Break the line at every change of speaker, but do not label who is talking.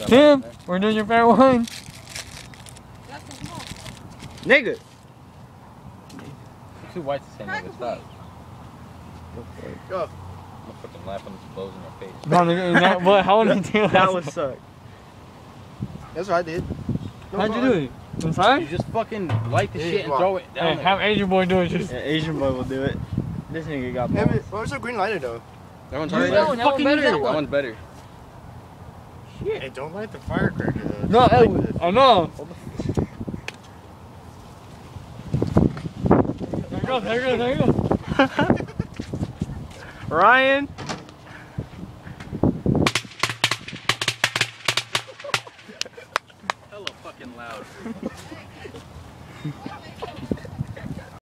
Tim, we're doing your favorite one.
Nigga.
Too white to say nigga, stop.
Go.
I'm gonna fucking laugh when this blows in your face.
No, nigga, what? How would you do
That would suck. That's what I did.
How'd you do it? Inside?
You just fucking light the
Yeah,
shit and
come on.
throw it down
Hey,
there.
have Asian boy do it. Just.
Yeah, Asian boy will do it. This nigga got
Hey,
balls.
where's the green lighter though?
That one's
Use
better.
that one, that one
Fucking
better.
use that one. That one's better.
Hey, don't light the firecracker though.
No,
Just
hey,
light this.
I know. There you go, there you go, there you go.
Ryan.